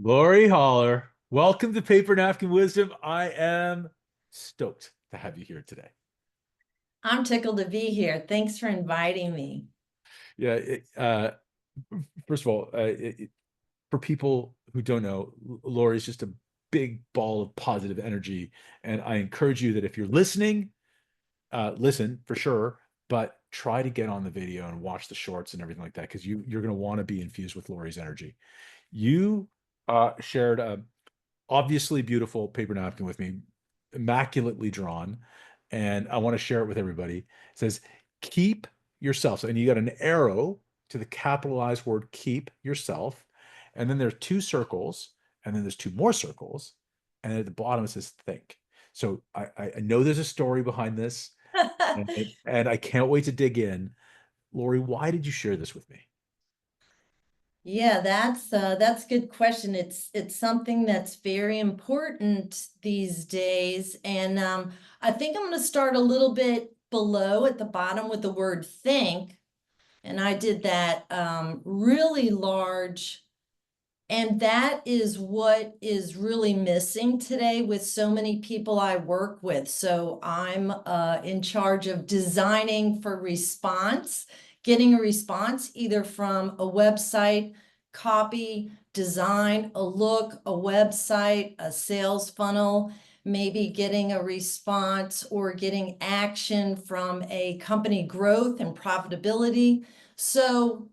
Lori Holler, welcome to Paper Napkin Wisdom. I am stoked to have you here today. I'm tickled to be here. Thanks for inviting me. Yeah, first of all, for people who don't know, Lori is just a big ball of positive energy, and I encourage you that if you're listening, listen for sure, but try to get on the video and watch the shorts and everything like that because you're going to want to be infused with Lori's energy. You shared a obviously beautiful paper napkin with me, immaculately drawn, and I want to share it with everybody. It says, keep yourself. And you got an arrow to the capitalized word keep yourself. And then there's two circles, and then there's two more circles. And at the bottom it says think. So I know there's a story behind this, and I can't wait to dig in. Lori, why did you share this with me? Yeah, that's a good question. It's something that's very important these days. And I think I'm going to start a little bit below at the bottom with the word think. And I did that really large. And that is what is really missing today with so many people I work with. So I'm in charge of designing for response, getting a response either from a website, copy, design, a look, a website, a sales funnel, maybe getting a response or getting action from a company growth and profitability. So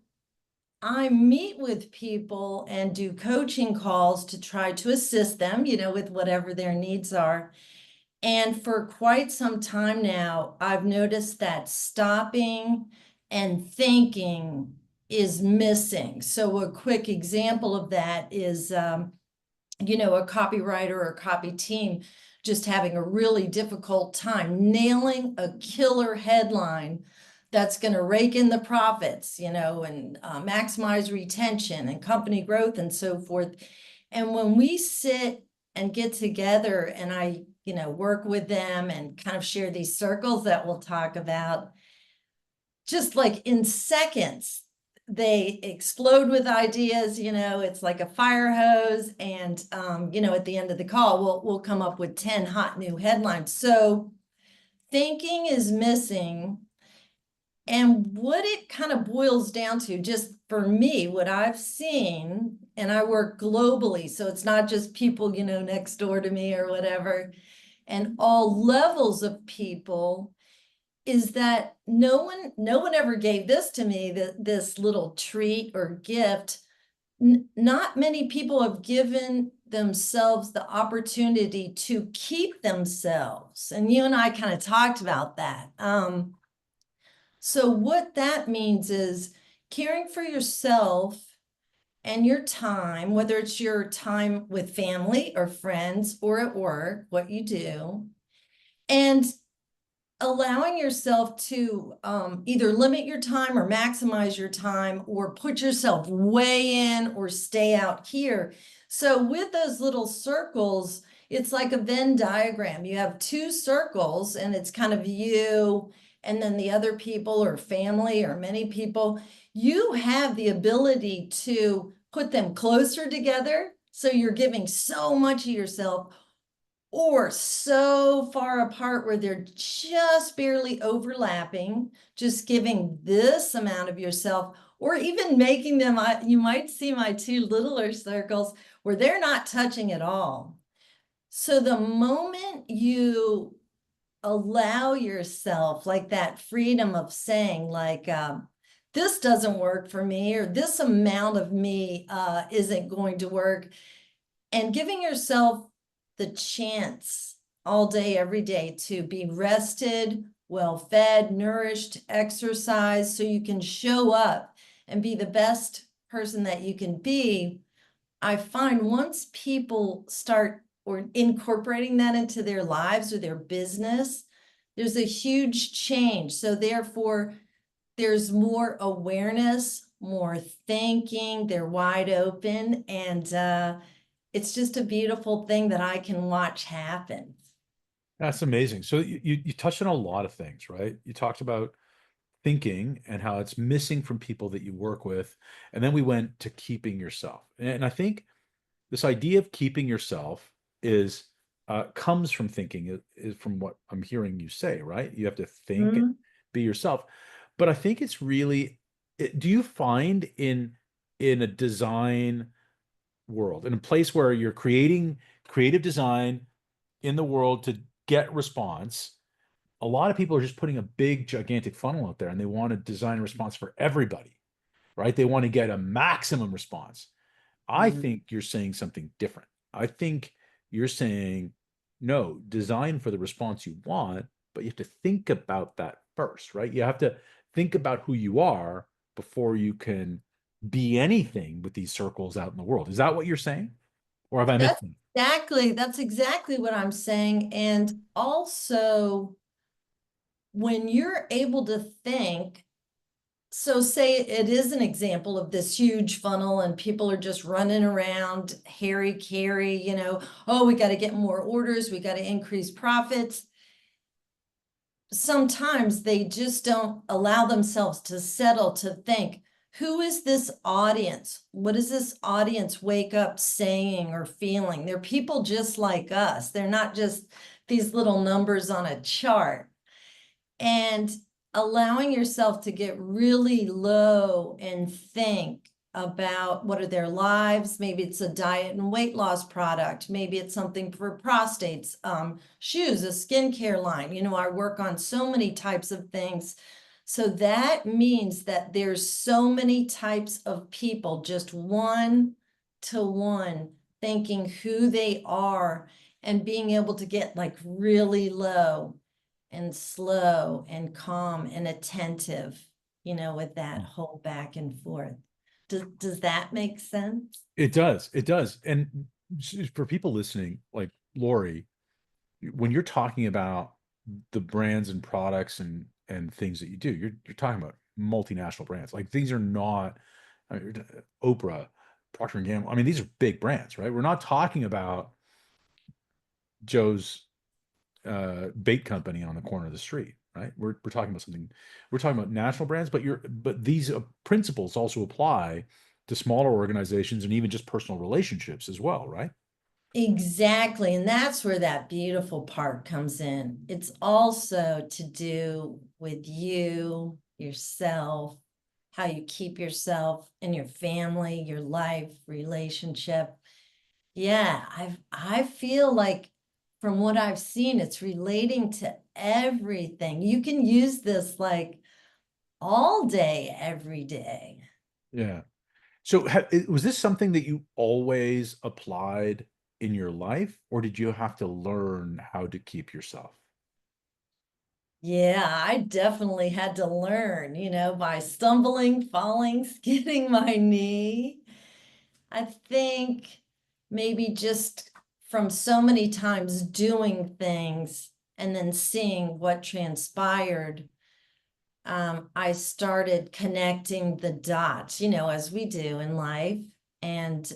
I meet with people and do coaching calls to try to assist them, with whatever their needs are. And for quite some time now, I've noticed that stopping and thinking is missing. So a quick example of that is, a copywriter or a copy team just having a really difficult time nailing a killer headline that's going to rake in the profits, and maximize retention and company growth and so forth. And when we sit and get together and I, work with them and kind of share these circles that we'll talk about, just like in seconds, they explode with ideas. It's like a fire hose. And, at the end of the call, we'll come up with 10 hot new headlines. So thinking is missing. And what it kind of boils down to, just for me, what I've seen, and I work globally, so it's not just people, next door to me or whatever, and all levels of people, is that no one ever gave this to me, this little treat or gift. Not many people have given themselves the opportunity to keep themselves. And you and I kind of talked about that. So what that means is caring for yourself and your time, whether it's your time with family or friends or at work, what you do, and allowing yourself to either limit your time or maximize your time or put yourself way in or stay out here. So with those little circles, it's like a Venn diagram. You have two circles and it's kind of you and then the other people or family or many people. You have the ability to put them closer together. So you're giving so much of yourself, or so far apart where they're just barely overlapping, just giving this amount of yourself, or even making them, you might see my two littler circles where they're not touching at all. So the moment you allow yourself like that freedom of saying like, this doesn't work for me, or this amount of me isn't going to work, and giving yourself the chance all day, every day to be rested, well fed, nourished, exercise, so you can show up and be the best person that you can be. I find once people start or incorporating that into their lives or their business, there's a huge change. So therefore, there's more awareness, more thinking, they're wide open, and it's just a beautiful thing that I can watch happen. That's amazing. So you touched on a lot of things, right? You talked about thinking and how it's missing from people that you work with, and then we went to keeping yourself. And I think this idea of keeping yourself is comes from thinking, is from what I'm hearing you say, right? You have to think and Mhm. be yourself. But I think it's really, do you find in a design world, in a place where you're creating creative design in the world to get response, a lot of people are just putting a big gigantic funnel out there and they want to design a response for everybody, right? They want to get a maximum response. I Mhm. think you're saying something different. I think you're saying, no, design for the response you want, but you have to think about that first, right? You have to think about who you are before you can be anything with these circles out in the world. Is that what you're saying? Or have I missed That's something? that's exactly what I'm saying. And also, when you're able to think, so say it is an example of this huge funnel and people are just running around, harry carry, oh, we got to get more orders, we got to increase profits. Sometimes they just don't allow themselves to settle to think, who is this audience? What does this audience wake up saying or feeling? They're people just like us. They're not just these little numbers on a chart. And allowing yourself to get really low and think about what are their lives. Maybe it's a diet and weight loss product. Maybe it's something for prostates, shoes, a skincare line. I work on so many types of things. So that means that there's so many types of people, just one to one, thinking who they are and being able to get like really low and slow and calm and attentive, with that whole back and forth. Does that make sense? It does. It does. And for people listening, like Lori, when you're talking about the brands and products and things that you do, you're talking about multinational brands. Like these are not, I mean, Oprah, Procter and Gamble. I mean, these are big brands, right? We're not talking about Joe's bait company on the corner of the street, right? We're talking about something. We're talking about national brands, but these principles also apply to smaller organizations and even just personal relationships as well, right? Exactly. And that's where that beautiful part comes in. It's also to do with you, yourself, how you keep yourself and your family, your life, relationship. Yeah, I feel like from what I've seen, it's relating to everything. You can use this like all day, every day. Yeah. So was this something that you always applied in your life, or did you have to learn how to keep yourself? Yeah, I definitely had to learn, by stumbling, falling, skidding my knee. I think maybe just from so many times doing things and then seeing what transpired, I started connecting the dots, as we do in life. And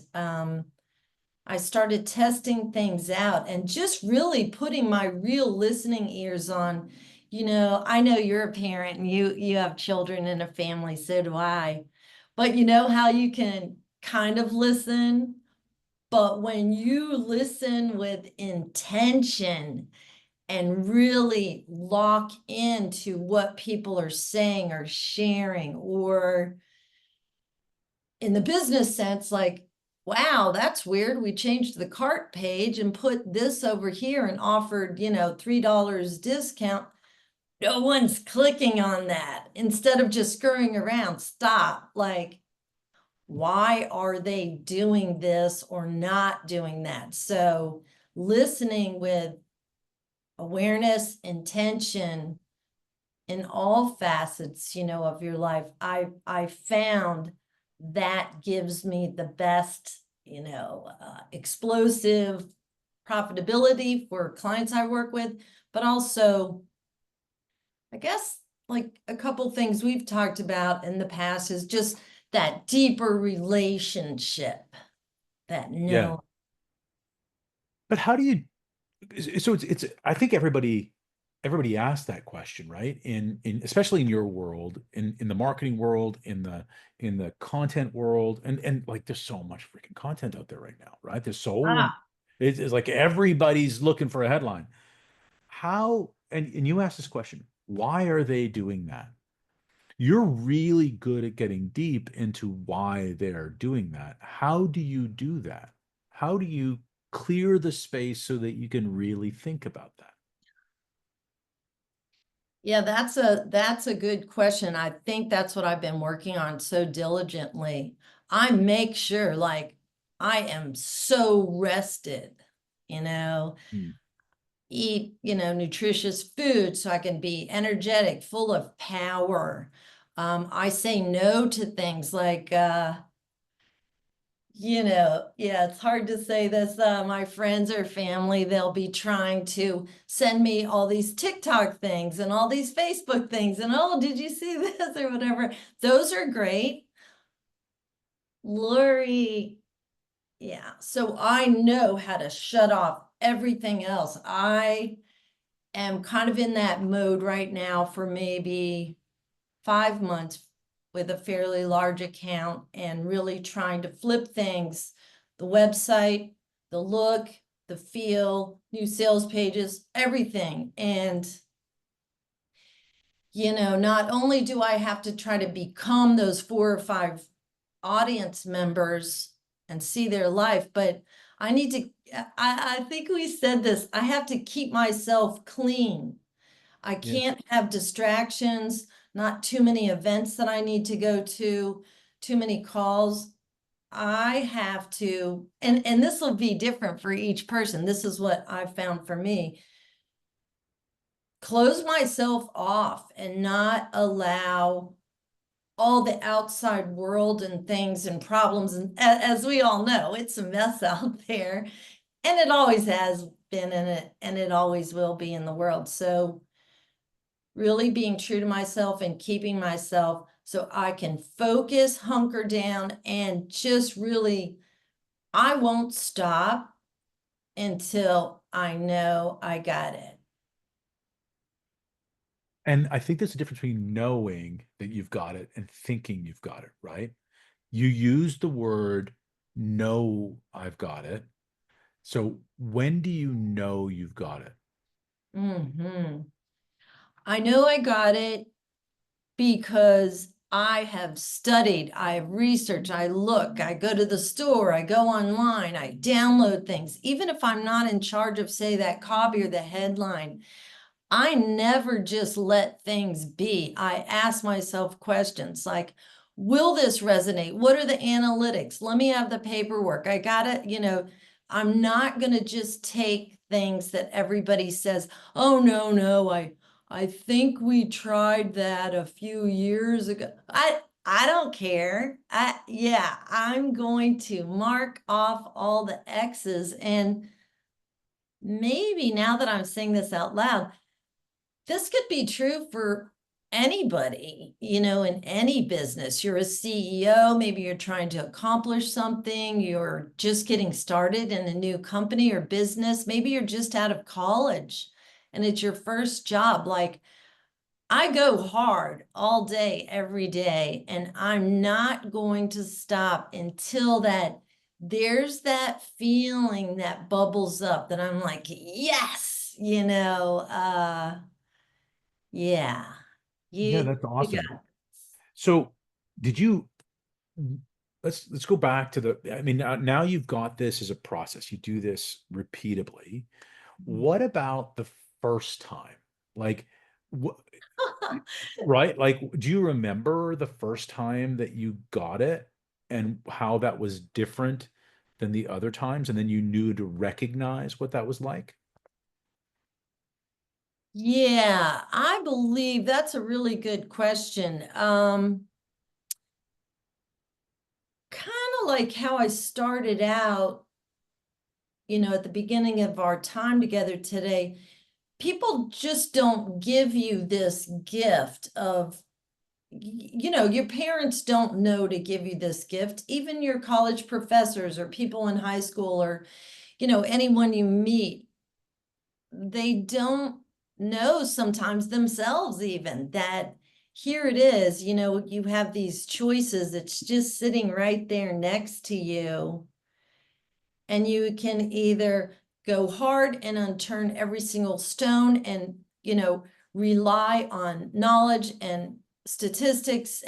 I started testing things out and just really putting my real listening ears on. I know you're a parent and you have children and a family, so do I. But you know how you can kind of listen, but when you listen with intention and really lock into what people are saying or sharing, or in the business sense, like, wow, that's weird. We changed the cart page and put this over here and offered, $3 discount. No one's clicking on that. Instead of just scurrying around, stop. Like, why are they doing this or not doing that? So listening with awareness, intention, in all facets, of your life, I found that gives me the best, explosive profitability for clients I work with, but also, I guess, like a couple things we've talked about in the past is just that deeper relationship, that Yeah. no. But how do you, so I think everybody everybody asks that question, right? In especially in your world, in the marketing world, in the content world, and like there's so much freaking content out there right now, right? There's so Ah, it's like everybody's looking for a headline. How and you ask this question, why are they doing that? You're really good at getting deep into why they're doing that. How do you do that? How do you clear the space so that you can really think about that? yeah, that's a good question. I think that's what I've been working on so diligently. I make sure like I am so rested, you know, Hmm. eat, nutritious food so I can be energetic, full of power. I say no to things like yeah, it's hard to say this. My friends or family, they'll be trying to send me all these TikTok things and all these Facebook things, and oh, did you see this or whatever? Those are great. Lori, yeah. So I know how to shut off everything else. I am kind of in that mode right now for maybe 5 months with a fairly large account and really trying to flip things, the website, the look, the feel, new sales pages, everything. And, not only do I have to try to become those 4 or 5 audience members and see their life, but I need to, I think we said this, I have to keep myself clean. I Yeah. can't have distractions, not too many events that I need to go to, too many calls. I have to, and this will be different for each person. This is what I've found for me. Close myself off and not allow all the outside world and things and problems. And as we all know, it's a mess out there. And it always has been in it, and it always will be in the world. So really being true to myself and keeping myself so I can focus, hunker down, and just really, I won't stop until I know I got it. And I think there's a difference between knowing that you've got it and thinking you've got it, right? You use the word know I've got it. So when do you know you've got it? I know I got it because I have studied, I have researched, I look, I go to the store, I go online, I download things. Even if I'm not in charge of, say, that copy or the headline, I never just let things be. I ask myself questions like, will this resonate? What are the analytics? Let me have the paperwork. I gotta, I'm not gonna just take things that everybody says, oh, no, no, I think we tried that a few years ago. I don't care. Yeah, I'm going to mark off all the X's, and maybe now that I'm saying this out loud, this could be true for anybody, in any business. You're a CEO, maybe you're trying to accomplish something, you're just getting started in a new company or business, maybe you're just out of college and it's your first job. Like, I go hard all day, every day, and I'm not going to stop until there's that feeling that bubbles up that I'm like, yes, yeah, Yeah, you that's you awesome. got So did you let's go back to I mean, now you've got this as a process. You do this repeatably. it. What about the first time? Like, what, right? Like, do you remember the first time that you got it and how that was different than the other times? And then you knew to recognize what that was like? Yeah, I believe that's a really good question. Kind of like how I started out, at the beginning of our time together today. People just don't give you this gift of, your parents don't know to give you this gift. Even your college professors or people in high school or, anyone you meet, they don't. know sometimes themselves even that here it is, you have these choices. It's just sitting right there next to you. And you can either go hard and unturn every single stone and, rely on knowledge and statistics,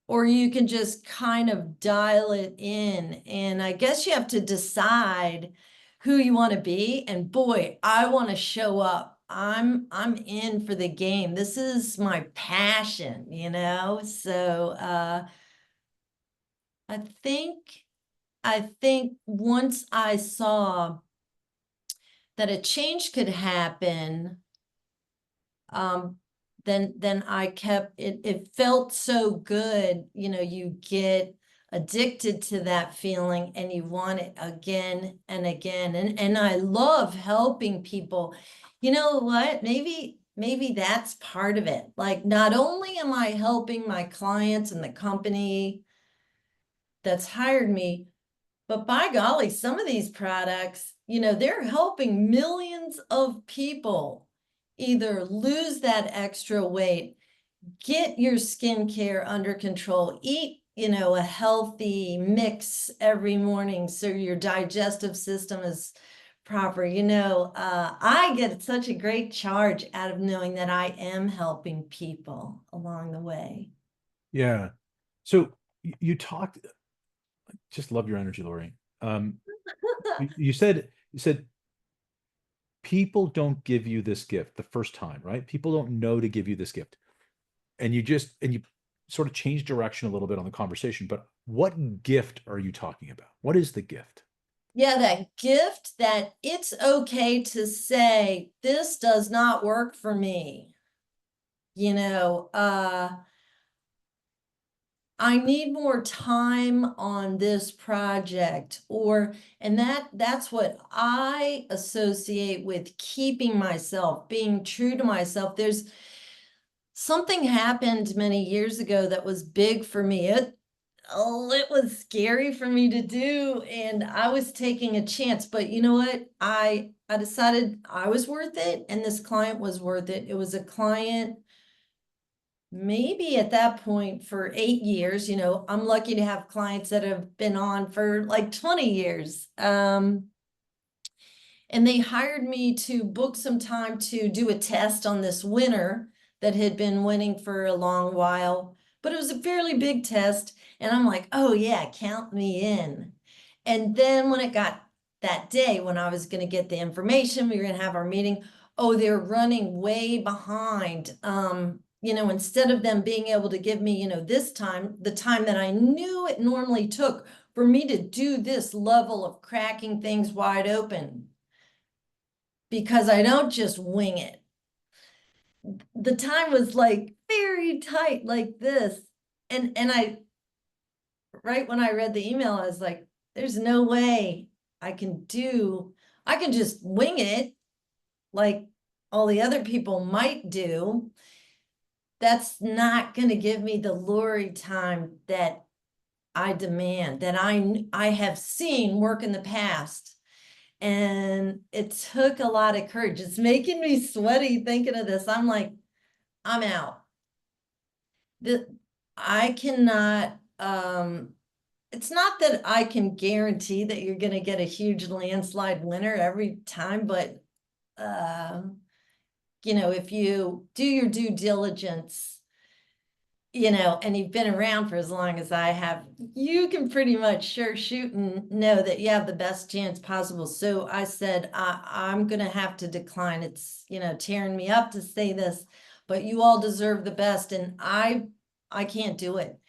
or you can just kind of dial it in. And I guess you have to decide who you want to be. And boy, I want to show up. I'm in for the game. This is my passion. So I think once I saw that a change could happen, um, then I kept it. It felt so good. You get addicted to that feeling and you want it again and again. And I love helping people. You know what? Maybe that's part of it. Like, not only am I helping my clients and the company that's hired me, but by golly, some of these products, they're helping millions of people either lose that extra weight, get your skincare under control, eat, a healthy mix every morning so your digestive system is proper. I get such a great charge out of knowing that I am helping people along the way. Yeah. So you talked, just love your energy, Lori. You said people don't give you this gift the first time, right? People don't know to give you this gift. And you sort of change direction a little bit on the conversation, but what gift are you talking about? What is the gift? Yeah, that gift that it's okay to say, this does not work for me. You know, uh, I need more time on this project, and that's what I associate with keeping myself, being true to myself. There's something happened many years ago that was big for me. It was scary for me to do, and I was taking a chance. But you know what? I decided I was worth it, and this client was worth it. It was a client maybe at that point for 8 years. I'm lucky to have clients that have been on for like 20 years. And they hired me to book some time to do a test on this winner that had been winning for a long while, but it was a fairly big test. And I'm like, oh yeah, count me in. And then when it got that day when I was going to get the information, we were going to have our meeting. Oh, they're running way behind. Instead of them being able to give me, this time, the time that I knew it normally took for me to do this level of cracking things wide open, because I don't just wing it. The time was like very tight, like this. And I, right when I read the email, I was like, there's no way I can just wing it like all the other people might do. That's not going to give me the Lori time that I demand, that I have seen work in the past. And it took a lot of courage. It's making me sweaty thinking of this. I'm like, I'm out. I cannot, it's not that I can guarantee that you're going to get a huge landslide winner every time, but, if you do your due diligence, and you've been around for as long as I have, you can pretty much sure shoot and know that you have the best chance possible. So I said, I'm going to have to decline. It's, tearing me up to say this, but you all deserve the best. And I can't do it.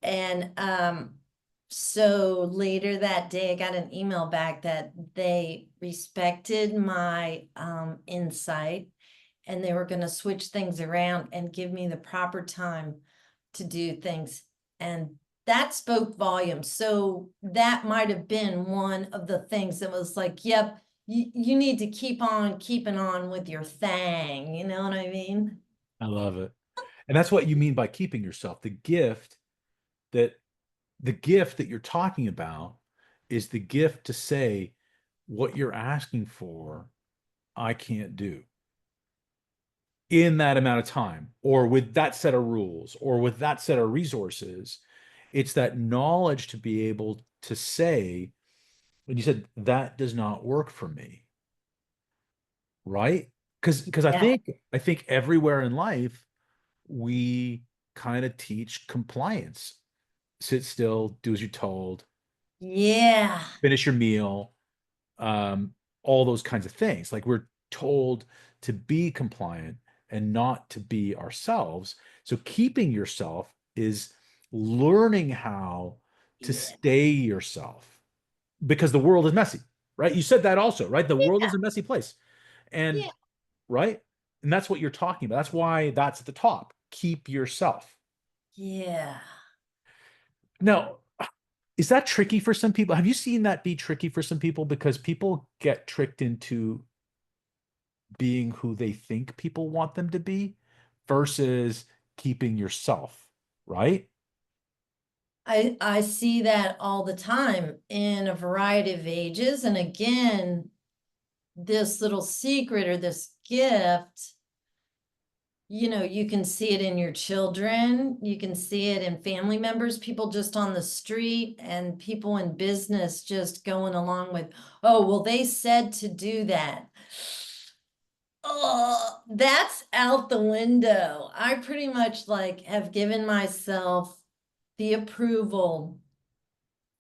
And, so later that day, I got an email back that they respected my, insight, and they were going to switch things around and give me the proper time to do things. And that spoke volumes. So that might have been one of the things that was like, yep, you need to keep on keeping on with your thing. You know what I mean? I love it. And that's what you mean by keeping yourself. That the gift that you're talking about is the gift to say what you're asking for, I can't do. in that amount of time or with that set of rules or with that set of resources. It's that knowledge to be able to say, when you said that does not work for me, right? Because Yeah. I think everywhere in life we kind of teach compliance. Sit still, do as you're told, Yeah. finish your meal, um, all those kinds of things. Like we're told to be compliant and not to be ourselves. So keeping yourself is learning how to Yeah. stay yourself because the world is messy, right? You said that also, right? The world is a messy place. And Yeah. right? And that's what you're talking about. That's why that's at the top. Keep yourself. Yeah. Now, is that tricky for some people? Have you seen that be tricky for some people? Because people get tricked into being who they think people want them to be versus keeping yourself, right? I see that all the time in a variety of ages. And again, this little secret or this gift, you can see it in your children, you can see it in family members, people just on the street, and people in business just going along with, oh, well, they said to do that. Oh, that's out the window. I pretty much like have given myself the approval.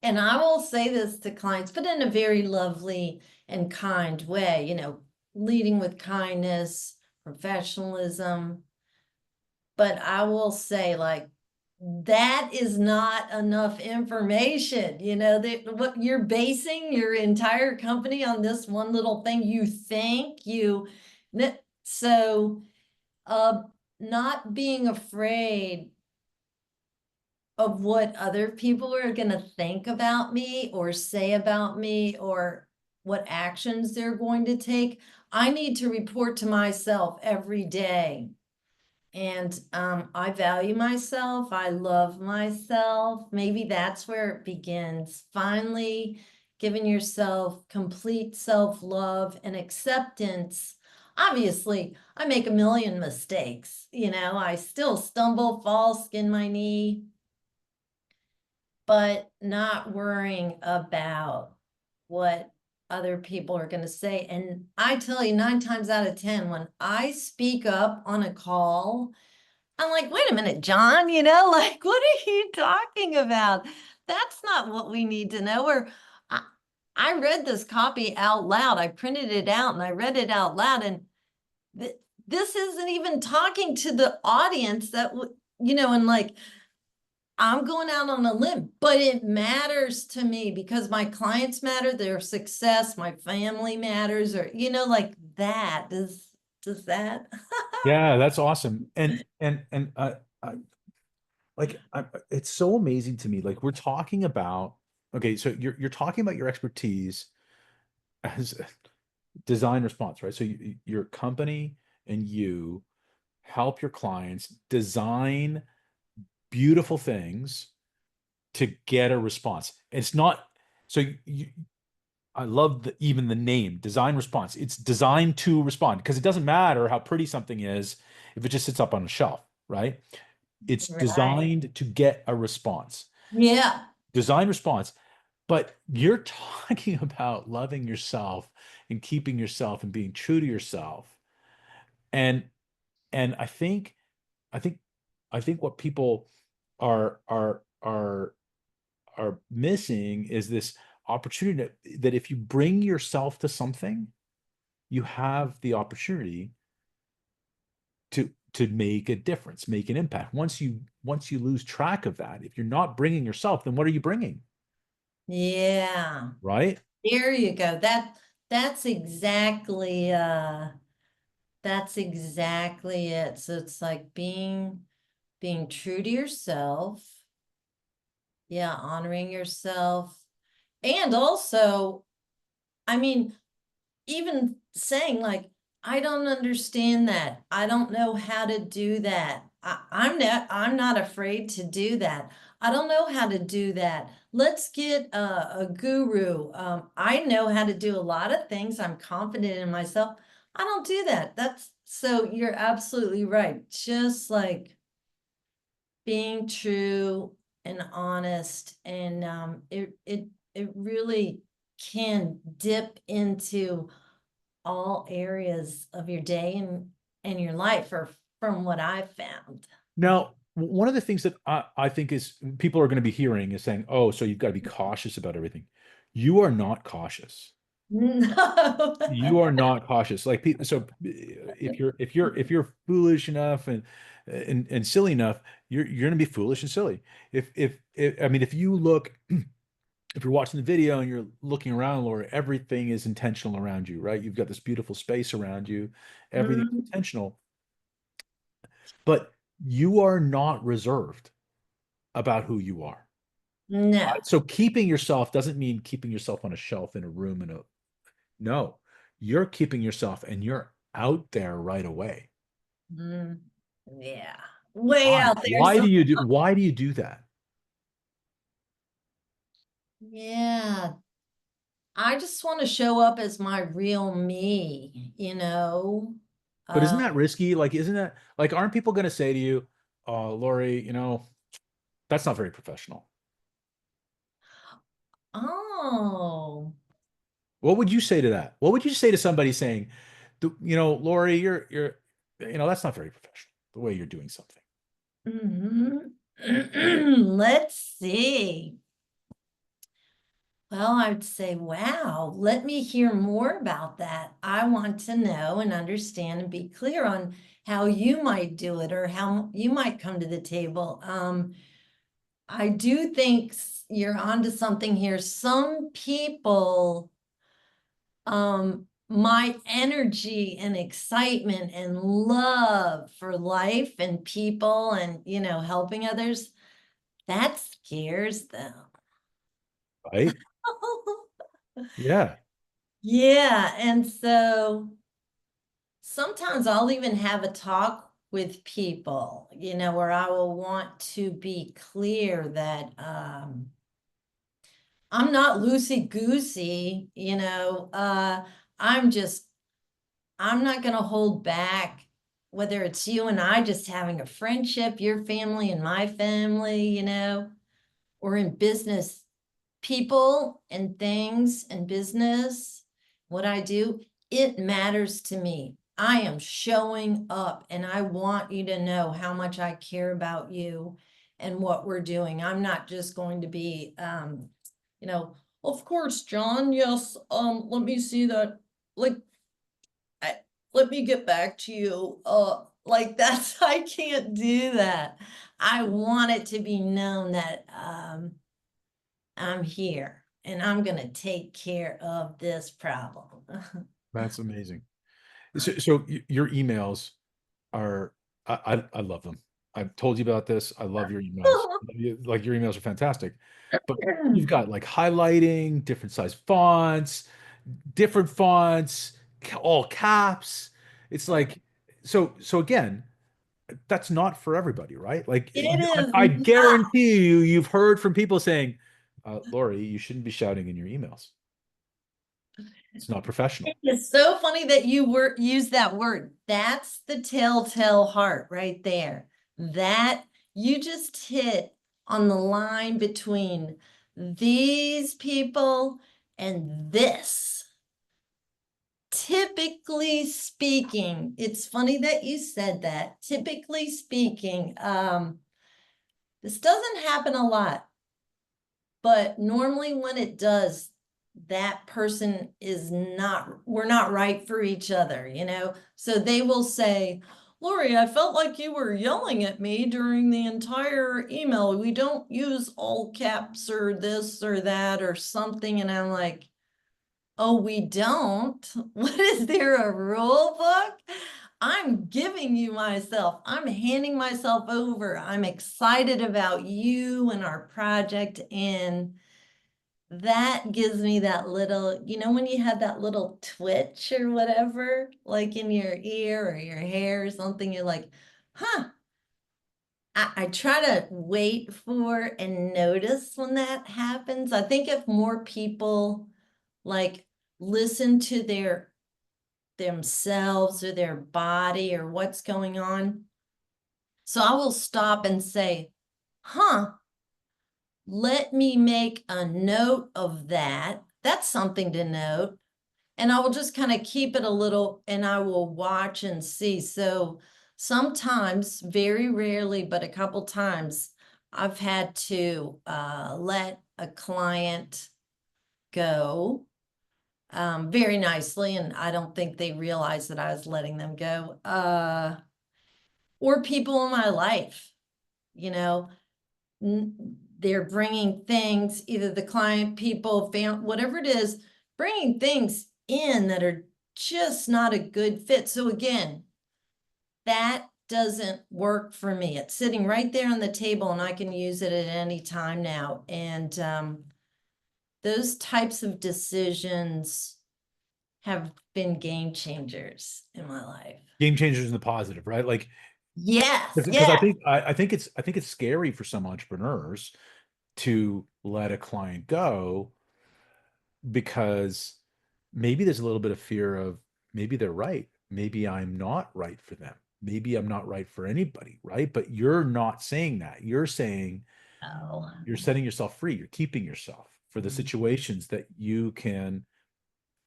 And I will say this to clients, but in a very lovely and kind way, leading with kindness, professionalism. But I will say, like, that is not enough information. That what you're basing your entire company on this one little thing you think you, so uh, not being afraid of what other people are going to think about me or say about me or what actions they're going to take. I need to report to myself every day. And I value myself. I love myself. Maybe that's where it begins. Finally, giving yourself complete self-love and acceptance. Obviously, I make a million mistakes. I still stumble, fall, skin my knee, but not worrying about what other people are going to say. And I tell you, 9 times out of 10, when I speak up on a call, I'm like, wait a minute, John, like, what are you talking about? That's not what we need to know. Or I, I read this copy out loud. I printed it out and I read it out loud. And th this isn't even talking to the audience and like, I'm going out on a limb, but it matters to me because my clients matter, their success, my family matters, or, like that. Does that? Yeah, that's awesome. I, it's so amazing to me. Like we're talking about, okay, so you're talking about your expertise as design response, right? So your company and you help your clients design beautiful things to get a response. It's not so I love even the name design response. It's designed to respond because it doesn't matter how pretty something is if it just sits up on a shelf, right? It's Right. designed to get a response. Yeah. Design response. But you're talking about loving yourself and keeping yourself and being true to yourself. And and I think I think what people are missing is this opportunity that if you bring yourself to something, you have the opportunity to make a difference, make an impact. Once you lose track of that, if you're not bringing yourself, then what are you bringing? Yeah. Right? There you go. That's exactly that's exactly it. So it's like being true to yourself. Yeah, honoring yourself. And also, I mean, even saying like, I don't understand that. I don't know how to do that. I'm not afraid to do that. I don't know how to do that. Let's get a guru. I know how to do a lot of things. I'm confident in myself. I don't do that. So you're absolutely right. Just like being true and honest, and it really can dip into all areas of your day and your life, or from what I've found. Now, one of the things that I think is people are going to be hearing is saying, oh, so you've got to be cautious about everything. You are not cautious. No. You are not cautious. Like people, so if you're foolish enough and silly enough, you're going to be foolish and silly. If I mean, if you look, if you're watching the video and you're looking around, Laura, everything is intentional around you, right? You've got this beautiful space around you. Everything's Mm, intentional, but you are not reserved about who you are. no. So keeping yourself doesn't mean keeping yourself on a shelf in a room in a no, you're keeping yourself and you're out there right away. Mm, yeah. Way Why? out there. Why do you do that? Yeah. I just want to show up as my real me, you know? But isn't Uh, that risky? Like, isn't that like, aren't people going to say to you, Lori, that's not very professional. oh. What would you say to that? What would you say to somebody saying, Lori, that's not very professional, the way you're doing something. Mhm. Let's see. Well, I would say, wow, let me hear more about that. I want to know and understand and be clear on how you might do it, or how you might come to the table. I do think you're onto something here. Some people, my energy and excitement and love for life and people and, helping others, that scares them. Right? Yeah. Yeah, and so sometimes I'll even have a talk with people, where I will want to be clear that I'm not loosey goosey, I'm just, I'm not going to hold back, whether it's you and I just having a friendship, your family and my family, or in business, people and things and business, what I do, it matters to me. I am showing up and I want you to know how much I care about you and what we're doing. I'm not just going to be, of course, John, yes, let me see that. Like, I, let me get back to you. Like that's, I can't do that. I want it to be known that, I'm here and I'm going to take care of this problem. That's amazing. So your emails are, I love them. I've told you about this. I love your emails. Like your emails are fantastic, but you've got like highlighting, different size fonts, all caps. It's like, so again, that's not for everybody, right? Like It is I not. guarantee you've heard from people saying, Lori, you shouldn't be shouting in your emails. It's not professional. It's so funny that you use that word. That's the telltale heart right there. That you just hit on the line between these people and this. Typically speaking, it's funny that you said that. Typically speaking, this doesn't happen a lot, but normally when it does, that person is not, we're not right for each other, So they will say, Lori, I felt like you were yelling at me during the entire email. We don't use all caps or this or that or something. And I'm like, oh, we don't? What, is there a rule book? I'm giving you myself. I'm handing myself over. I'm excited about you and our project. And that gives me that little, when you have that little twitch or whatever, like in your ear or your hair or something, you're like, huh. I try to wait for and notice when that happens. I think if more people like listen to their themselves or their body or what's going on. So I will stop and say, huh, let me make a note of that. That's something to note. And I will just kind of keep it a little and I will watch and see. So sometimes, very rarely, but a couple times, I've had to let a client go very nicely. And I don't think they realized that I was letting them go. Or people in my life, you know, they're bringing things, either the client, people, whatever it is, bringing things in that are just not a good fit. So again, that doesn't work for me. It's sitting right there on the table and I can use it at any time now. And those types of decisions have been game changers in my life. Game changers in the positive, right? Like, Yes, because yeah. I think it's scary for some entrepreneurs to let a client go because maybe there's a little bit of fear of maybe they're right. Maybe I'm not right for them. Maybe I'm not right for anybody, right? But you're not saying that. You're saying Oh. you're setting yourself free. You're keeping yourself for the situations that you can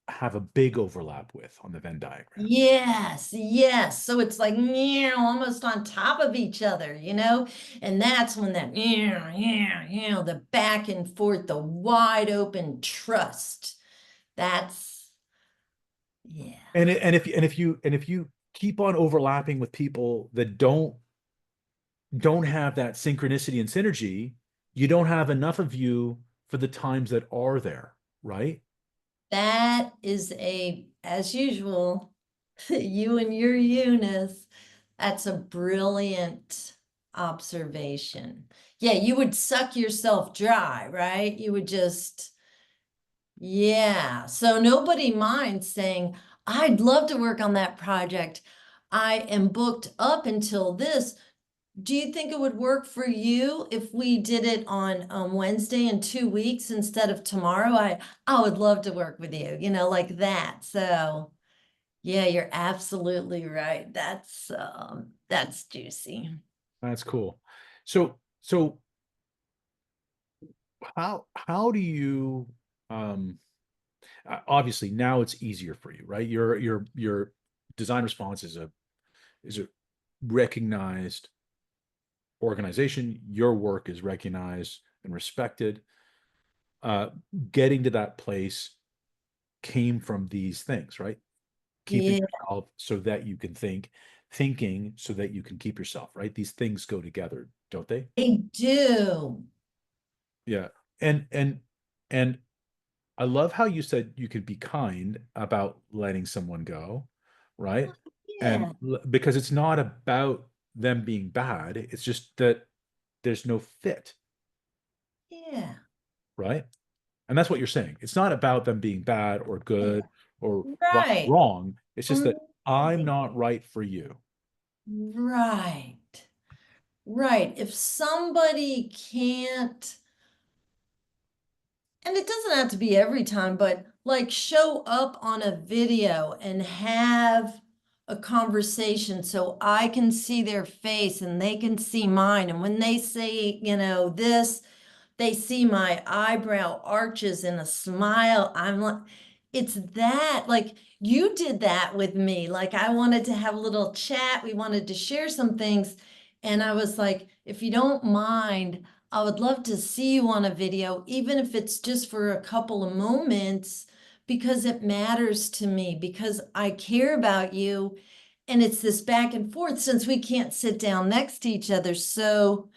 have a big overlap with on the Venn diagram. Yes, yes. So it's like, almost on top of each other, And that's when that, the back and forth, the wide open trust. That's, yeah. And if you keep on overlapping with people that don't have that synchronicity and synergy, you don't have enough of you for the times that are there, right? That is as usual, you and your Eunice, that's a brilliant observation. Yeah, you would suck yourself dry, right? You would just, yeah. So nobody minds saying, I'd love to work on that project. I am booked up until this. Do you think it would work for you if we did it on Wednesday in 2 weeks instead of tomorrow? I would love to work with you, like that. So yeah, you're absolutely right. That's juicy. That's cool. So how do you obviously now it's easier for you, right? Your design response is a recognized organization. Your work is recognized and respected. Uh, Getting to that place came from these things, right? Keeping Yeah, yourself so that you can think, thinking so that you can keep yourself, right? These things go together, don't they? they do. Yeah. And and I love how you said you could be kind about letting someone go, right? Yeah, Because it's not about them being bad, it's just that there's no fit, yeah, right? And that's what you're saying. It's not about them being bad or yeah. good or right or Right. wrong. It's just that I'm Right. not right for you. Right. Right. If somebody can't, and it doesn't have to be every time, but like show up on a video and have a conversation so I can see their face and they can see mine. And when they say, this, they see my eyebrow arches and a smile. I'm like, it's that, like, you did that with me. Like, I wanted to have a little chat. We wanted to share some things. And I was like, if you don't mind, I would love to see you on a video, even if it's just for a couple of moments, because it matters to me, because I care about you. And it's this back and forth since we can't sit down next to each other. So,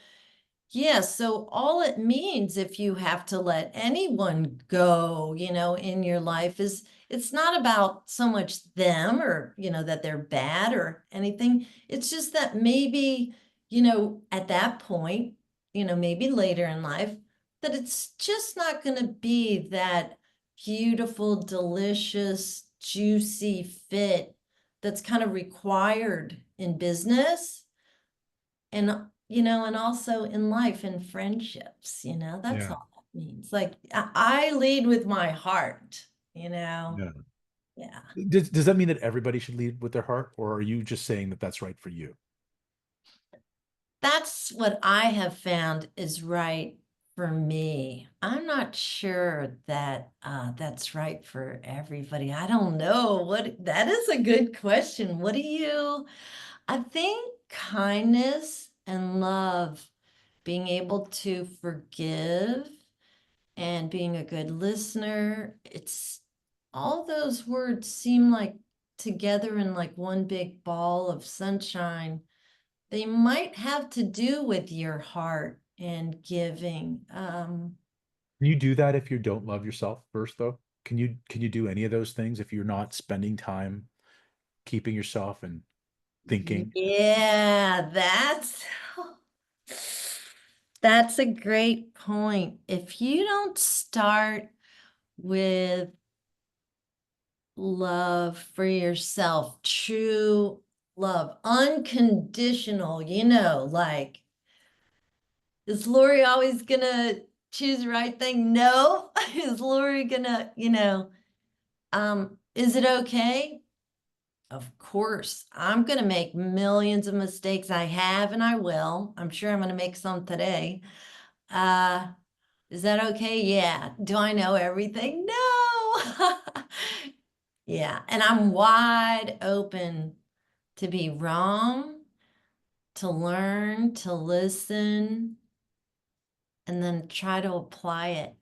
yeah, so all it means if you have to let anyone go, in your life is it's not about so much them or, that they're bad or anything. It's just that maybe, at that point, maybe later in life, that it's just not going to be that beautiful, delicious, juicy fit that's kind of required in business and and also in life and friendships, that's Yeah. all that means. Like I lead with my heart. Yeah. Yeah. Does that mean that everybody should lead with their heart, or are you just saying that that's right for you? That's what I have found is right for me. I'm not sure that that's right for everybody. I don't know. What that is a good question. What do you I think kindness and love, being able to forgive and being a good listener, it's all those words seem like together in like one big ball of sunshine. They might have to do with your heart and giving. Can you do that if you don't love yourself first, though? Can you do any of those things if you're not spending time keeping yourself and thinking? Yeah, that's a great point. If you don't start with love for yourself, true love, unconditional, like, is Lori always gonna choose the right thing? No. Is Lori gonna, is it okay? Of course, I'm gonna make millions of mistakes. I have and I will. I'm sure I'm gonna make some today. Uh, is that okay? Yeah. Do I know everything? No. Yeah, and I'm wide open to be wrong, to learn, to listen, and then try to apply it.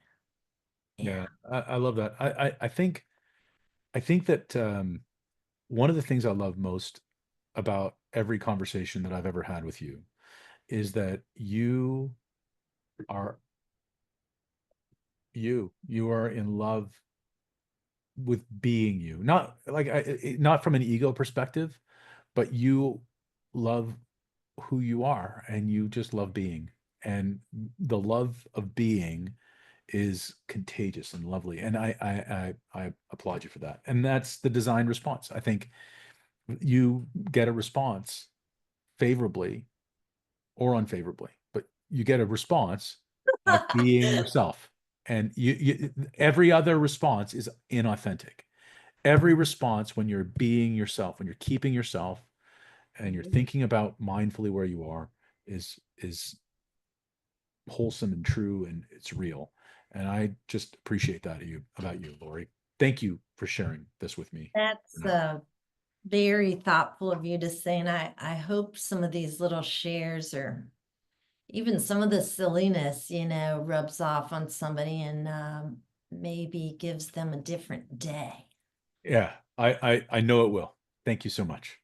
Yeah. Yeah, I love that. I think that one of the things I love most about every conversation that I've ever had with you is that you are you. You are in love with being you. Not like not from an ego perspective, but you love who you are and you just love being. And the love of being is contagious and lovely. And I applaud you for that. And that's the design response. I think you get a response favorably or unfavorably, but you get a response by being yourself. And every other response is inauthentic. Every response when you're being yourself, when you're keeping yourself and you're thinking about mindfully where you are is wholesome and true and it's real. And I just appreciate that about you, Lori. Thank you for sharing this with me That's tonight. very thoughtful of you to say, and I hope some of these little shares or even some of the silliness, rubs off on somebody and maybe gives them a different day. Yeah, I know it will. Thank you so much.